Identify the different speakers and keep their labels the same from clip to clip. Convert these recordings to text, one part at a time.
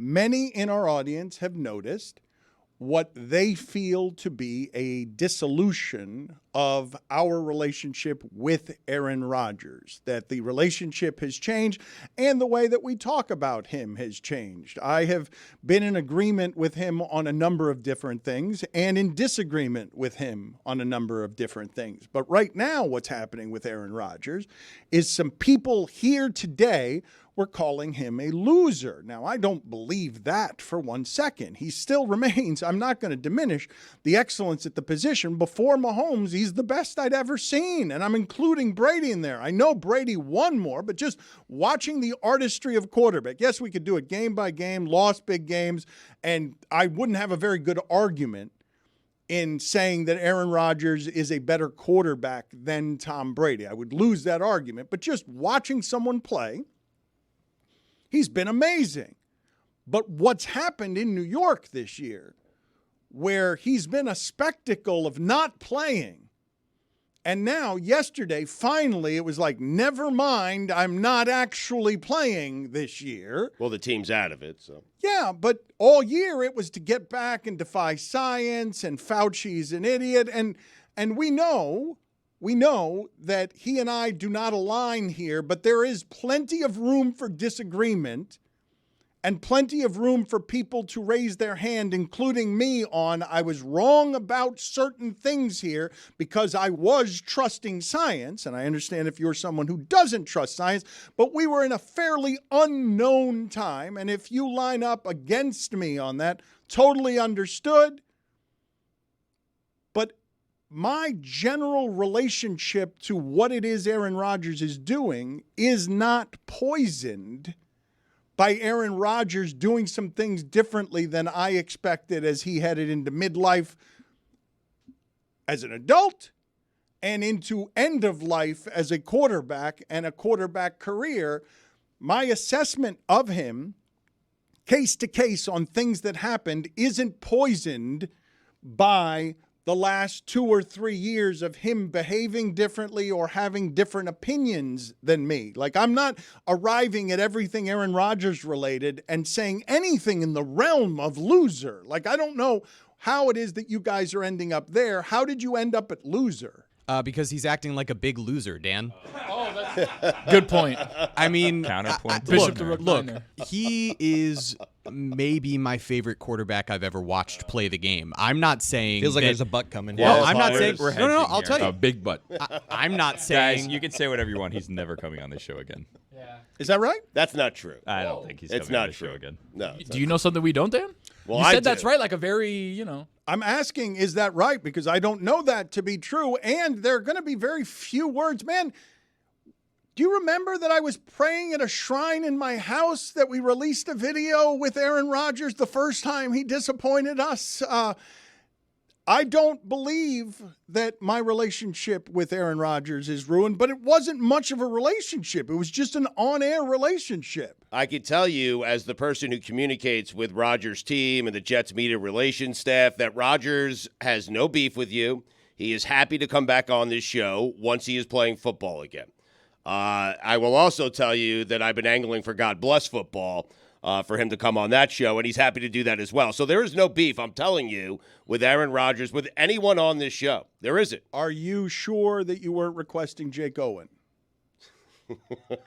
Speaker 1: many in our audience have noticed what they feel to be a dissolution of our relationship with Aaron Rodgers, that the relationship has changed and the way that we talk about him has changed. I have been in agreement with him on a number of different things and in disagreement with him on a number of different things. But right now, what's happening with Aaron Rodgers is some people here today were calling him a loser. Now, I don't believe that for 1 second. He still remains, I'm not going to diminish the excellence at the position. Before Mahomes, he's the best I'd ever seen, and I'm including Brady in there. I know Brady won more, but just watching the artistry of quarterback. Yes, we could do it game by game, lost big games, and I wouldn't have a very good argument in saying that Aaron Rodgers is a better quarterback than Tom Brady. I would lose that argument, but just watching someone play, he's been amazing. But what's happened in New York this year, where he's been a spectacle of not playing, and now yesterday, finally, it was like, never mind, I'm not actually playing this year.
Speaker 2: Well, the team's out of it, so.
Speaker 1: Yeah, but all year it was to get back and defy science, and Fauci's an idiot, and we know that he and I do not align here, but there is plenty of room for disagreement and plenty of room for people to raise their hand, including me, on I was wrong about certain things here because I was trusting science. And I understand if you're someone who doesn't trust science, but we were in a fairly unknown time. And if you line up against me on that, totally understood. But my general relationship to what it is Aaron Rodgers is doing is not poisoned by Aaron Rodgers doing some things differently than I expected as he headed into midlife as an adult and into end of life as a quarterback and a quarterback career. My assessment of him, case to case on things that happened, isn't poisoned by the last 2 or 3 years of him behaving differently or having different opinions than me. Like, I'm not arriving at everything Aaron Rodgers related and saying anything in the realm of loser. Like, I don't know how it is that you guys are ending up there. How did you end up at loser?
Speaker 3: Because he's acting like a big loser, Dan.
Speaker 4: Good point.
Speaker 3: I mean,
Speaker 5: Counterpoint.
Speaker 3: Look, he is maybe my favorite quarterback I've ever watched play the game. I'm not saying
Speaker 5: Feels like
Speaker 3: that,
Speaker 5: there's a butt coming.
Speaker 3: Well, I'm not saying.
Speaker 5: We're
Speaker 3: No, I'll tell you.
Speaker 4: A big butt.
Speaker 3: I'm not
Speaker 5: Guys,
Speaker 3: saying.
Speaker 5: you can say whatever you want. He's never coming on this show again.
Speaker 1: Is that right?
Speaker 2: That's not true.
Speaker 5: I don't think he's
Speaker 2: It's
Speaker 5: coming on
Speaker 2: not
Speaker 5: the show
Speaker 2: true.
Speaker 5: again.
Speaker 2: No.
Speaker 4: Do you know something we don't, Dan?
Speaker 2: Well,
Speaker 4: you
Speaker 2: I
Speaker 4: said that's
Speaker 2: do.
Speaker 4: right, like a very,
Speaker 1: I'm asking, is that right? Because I don't know that to be true. And there are going to be very few words. Man, do you remember that I was praying at a shrine in my house that we released a video with Aaron Rodgers the first time he disappointed us? I don't believe that my relationship with Aaron Rodgers is ruined, but it wasn't much of a relationship. It was just an on-air relationship.
Speaker 2: I can tell you, as the person who communicates with Rodgers' team and the Jets media relations staff, that Rodgers has no beef with you. He is happy to come back on this show once he is playing football again. I will also tell you that I've been angling for God Bless Football for him to come on that show, and he's happy to do that as well. So there is no beef, I'm telling you, with Aaron Rodgers, with anyone on this show. There isn't.
Speaker 1: Are you sure that you weren't requesting Jake Owen?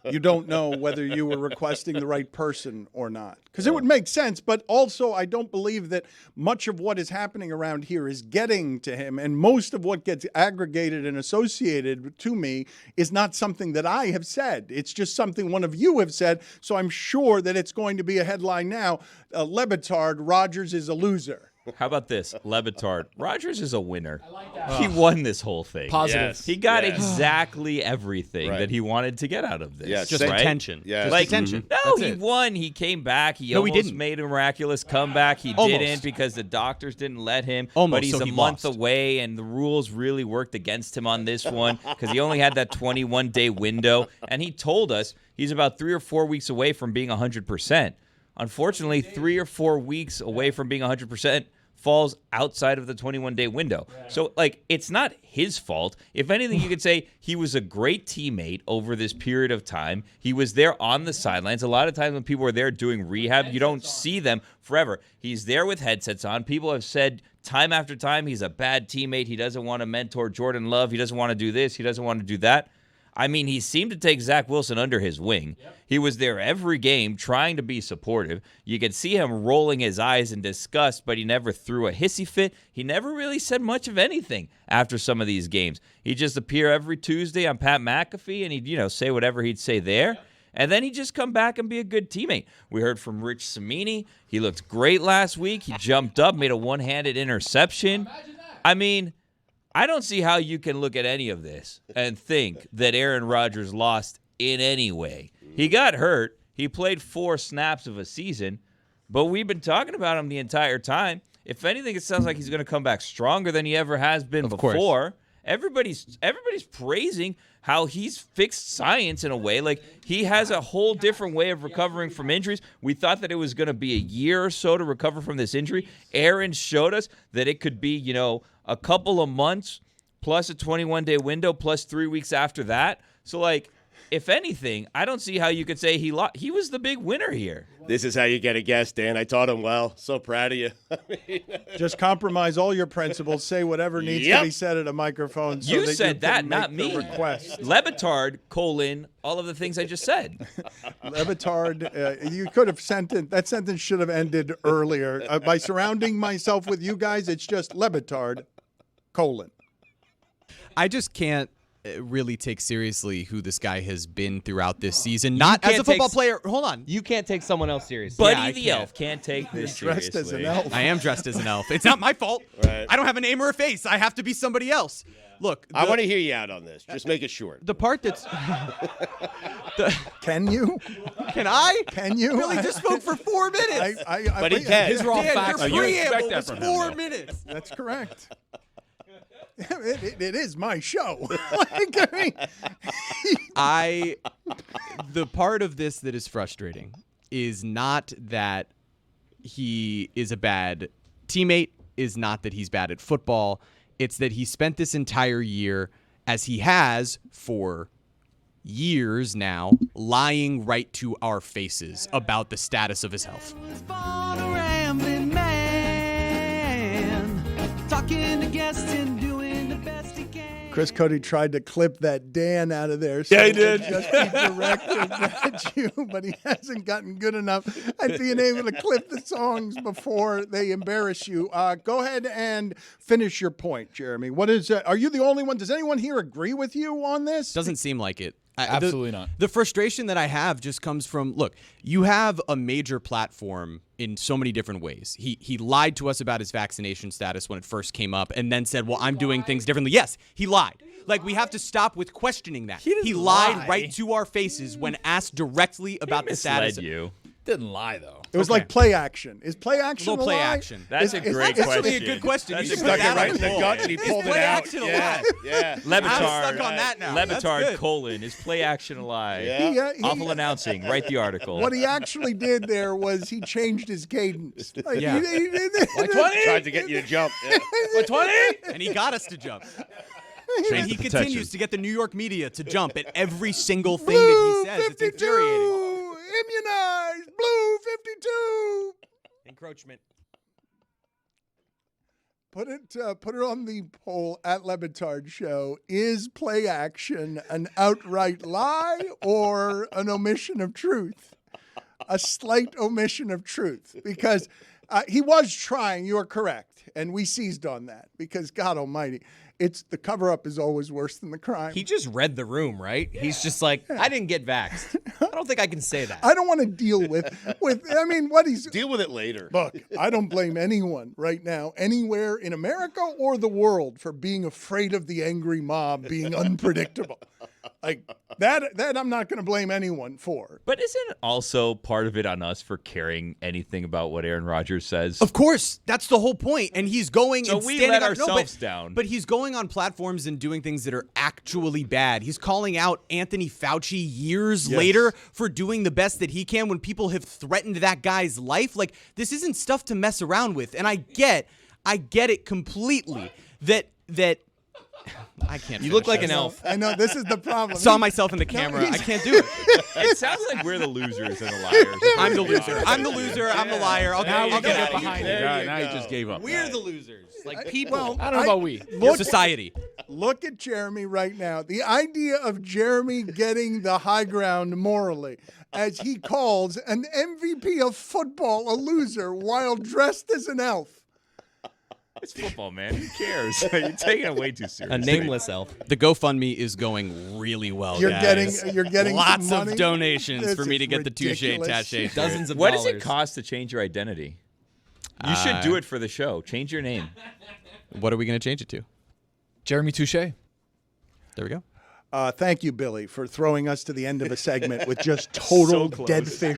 Speaker 1: You don't know whether you were requesting the right person or not. Because it would make sense, but also I don't believe that much of what is happening around here is getting to him, and most of what gets aggregated and associated to me is not something that I have said. It's just something one of you have said, so I'm sure that it's going to be a headline now. Le Batard, Rodgers is a loser.
Speaker 5: How about this? Le Batard. Rodgers is a winner. I like that. He won this whole thing.
Speaker 4: Positive.
Speaker 2: Yes.
Speaker 5: He got exactly everything
Speaker 2: Right.
Speaker 5: that he wanted to get out of this.
Speaker 2: Yes.
Speaker 3: Just
Speaker 5: right?
Speaker 3: attention.
Speaker 2: Yeah.
Speaker 3: Just
Speaker 5: Like,
Speaker 3: attention.
Speaker 5: No,
Speaker 3: That's
Speaker 5: he
Speaker 3: it.
Speaker 5: won. He came back. He
Speaker 3: No, he
Speaker 5: almost
Speaker 3: didn't.
Speaker 5: made a miraculous comeback. He
Speaker 3: Almost.
Speaker 5: didn't because the doctors didn't let him.
Speaker 3: Almost,
Speaker 5: But he's
Speaker 3: so
Speaker 5: a
Speaker 3: he
Speaker 5: month
Speaker 3: lost.
Speaker 5: away, and the rules really worked against him on this one because he only had that 21-day window. And he told us he's about 3 or 4 weeks away from being 100%. Unfortunately, 3 or 4 weeks away from being 100%. falls outside of the 21-day window. So, like, it's not his fault. If anything, you could say he was a great teammate over this period of time. He was there on the sidelines. A lot of times when people are there doing rehab, you don't see them forever. He's there with headsets on. People have said time after time he's a bad teammate. He doesn't want to mentor Jordan Love. He doesn't want to do this. He doesn't want to do that. I mean, he seemed to take Zach Wilson under his wing. Yep. He was there every game trying to be supportive. You could see him rolling his eyes in disgust, but he never threw a hissy fit. He never really said much of anything after some of these games. He'd just appear every Tuesday on Pat McAfee, and he'd, say whatever he'd say there. And then he'd just come back and be a good teammate. We heard from Rich Cimini. He looked great last week. He jumped up, made a one-handed interception. I mean, I don't see how you can look at any of this and think that Aaron Rodgers lost in any way. He got hurt. He played 4 snaps of a season, but we've been talking about him the entire time. If anything, it sounds like he's going to come back stronger than he ever has been before. Everybody's praising how he's fixed science in a way. Like, he has a whole different way of recovering from injuries. We thought that it was going to be a year or so to recover from this injury. Aaron showed us that it could be, a couple of months plus a 21-day window plus 3 weeks after that. So, like, if anything, I don't see how you could say he was the big winner here.
Speaker 2: This is how you get a guest, Dan. I taught him well. So proud of you.
Speaker 1: Just compromise all your principles. Say whatever needs to be said at a microphone. So
Speaker 5: You
Speaker 1: that
Speaker 5: said
Speaker 1: you
Speaker 5: that,
Speaker 1: can
Speaker 5: not
Speaker 1: make the
Speaker 5: me.
Speaker 1: request.
Speaker 5: Le Batard, all of the things I just said.
Speaker 1: Le Batard, you could have sent it. That sentence should have ended earlier. By surrounding myself with you guys, it's just Le Batard, :
Speaker 3: I just can't really take seriously who this guy has been throughout this season. Not as a football player. Hold on.
Speaker 6: You can't take someone else seriously.
Speaker 5: Buddy the elf can't take this seriously.
Speaker 1: Dressed as an elf.
Speaker 3: I am dressed as an elf. It's not my fault.
Speaker 2: Right.
Speaker 3: I don't have a name or a face. I have to be somebody else. Look,
Speaker 2: I want to hear you out on this. Just make it short.
Speaker 3: the part that's
Speaker 1: Can you?
Speaker 3: Can I?
Speaker 1: Can you?
Speaker 3: Billy just spoke for 4 minutes.
Speaker 2: But he can.
Speaker 6: His raw
Speaker 3: Dan,
Speaker 6: facts.
Speaker 3: your
Speaker 4: you expect
Speaker 3: preamble
Speaker 4: that
Speaker 3: was
Speaker 4: from him,
Speaker 3: 4
Speaker 4: though.
Speaker 3: minutes.
Speaker 1: That's correct. It is my show. Like, I mean,
Speaker 3: The part of this that is frustrating is not that he is a bad teammate, is not that he's bad at football. It's that he spent this entire year, as he has for years now, lying right to our faces about the status of his health.
Speaker 1: Chris Cody tried to clip that Dan out of there. So
Speaker 4: Yeah, he did.
Speaker 1: Just be directed at you, but he hasn't gotten good enough at being able to clip the songs before they embarrass you. Go ahead and finish your point, Jeremy. What is? Are you the only one? Does anyone here agree with you on this?
Speaker 3: Doesn't seem like it.
Speaker 4: Absolutely not.
Speaker 3: The frustration that I have just comes from, look, you have a major platform in so many different ways. He lied to us about his vaccination status when it first came up and then said, well, I'm doing things differently. Yes, he lied. Like, we have to stop with questioning that. He lied right to our faces when asked directly about the status.
Speaker 5: Misled you.
Speaker 4: Didn't lie, though.
Speaker 1: It was like play action. Is play action
Speaker 3: Little
Speaker 1: a
Speaker 3: play
Speaker 1: lie?
Speaker 3: action.
Speaker 5: That's a great
Speaker 3: That's
Speaker 5: question.
Speaker 3: really a good question.
Speaker 5: That's
Speaker 3: You
Speaker 5: a
Speaker 3: should
Speaker 5: good
Speaker 3: put that
Speaker 2: right
Speaker 3: on
Speaker 2: in
Speaker 3: the
Speaker 2: the
Speaker 3: poll.
Speaker 2: gut, and he
Speaker 3: Is
Speaker 2: pulled it
Speaker 3: play
Speaker 2: out.
Speaker 3: action a
Speaker 2: Yeah,
Speaker 3: lie?
Speaker 2: yeah.
Speaker 5: Le
Speaker 3: I'm
Speaker 5: Batard,
Speaker 3: stuck on that now.
Speaker 5: Le
Speaker 3: That's
Speaker 5: Batard,
Speaker 3: good.
Speaker 5: is play action a lie.
Speaker 2: Yeah.
Speaker 5: Awful announcing. Write the article.
Speaker 1: What he actually did there was he changed his cadence. Like,
Speaker 3: Yeah.
Speaker 4: Like 20?
Speaker 2: Tried to get you to jump. Yeah.
Speaker 4: Like 20?
Speaker 3: And he got us to jump.
Speaker 5: Change
Speaker 3: And he
Speaker 5: the
Speaker 3: continues
Speaker 5: protection.
Speaker 3: to get the New York media to jump at every single thing that he says. It's
Speaker 1: 52,
Speaker 3: infuriating.
Speaker 1: immunized, blue 52.
Speaker 3: Encroachment.
Speaker 1: Put it on the poll at Le Batard Show. Is play action an outright lie or an omission of truth? A slight omission of truth. Because he was trying, you are correct. And we seized on that because, God almighty, it's the cover-up is always worse than the crime.
Speaker 6: He just read the room, right? He's just like, I didn't get vaxxed. I don't think I can say that.
Speaker 1: I don't want to deal with I mean, what he's...
Speaker 2: Deal with it later.
Speaker 1: Look, I don't blame anyone right now, anywhere in America or the world, for being afraid of the angry mob being unpredictable. Like, that I'm not going to blame anyone for.
Speaker 5: But isn't also part of it on us for caring anything about what Aaron Rodgers says?
Speaker 3: Of course, that's the whole point. And he's going
Speaker 5: So
Speaker 3: and
Speaker 5: we
Speaker 3: standing
Speaker 5: let
Speaker 3: up,
Speaker 5: ourselves down.
Speaker 3: But he's going on platforms and doing things that are actually bad. He's calling out Anthony Fauci years later for doing the best that he can when people have threatened that guy's life. Like, this isn't stuff to mess around with. And I get I get it completely. That I can't.
Speaker 6: You look
Speaker 3: finish
Speaker 6: like an
Speaker 3: this.
Speaker 6: elf.
Speaker 1: I know this is the problem.
Speaker 3: Saw myself in the camera. I can't do it.
Speaker 5: It sounds like we're the losers and the liars.
Speaker 3: I'm the loser. I'm the loser. I'm the liar.
Speaker 4: Now
Speaker 3: I'll
Speaker 4: you get
Speaker 3: get it.
Speaker 4: behind it. Now you just gave up.
Speaker 6: We're the losers. Like people.
Speaker 1: Well,
Speaker 4: I don't know about we.
Speaker 1: Look,
Speaker 3: Society.
Speaker 1: look at Jeremy right now. The idea of Jeremy getting the high ground morally as he calls an MVP of football a loser while dressed as an elf.
Speaker 5: It's football, man. Who cares? You're taking it way too
Speaker 6: A
Speaker 5: seriously.
Speaker 6: nameless elf.
Speaker 3: The GoFundMe is going really well.
Speaker 1: You're
Speaker 3: guys.
Speaker 1: getting
Speaker 3: lots
Speaker 1: some money.
Speaker 3: of donations
Speaker 1: This
Speaker 3: for me
Speaker 1: is
Speaker 3: to get the touche
Speaker 1: ridiculous.
Speaker 3: tache.
Speaker 6: Dozens of
Speaker 5: What
Speaker 6: dollars.
Speaker 5: does it cost to change your identity? You should do it for the show. Change your name.
Speaker 3: What are we going to change it to?
Speaker 4: Jeremy Touche.
Speaker 3: There we go.
Speaker 1: Thank you, Billy, for throwing us to the end of a segment with just total
Speaker 5: So close.
Speaker 1: dead fish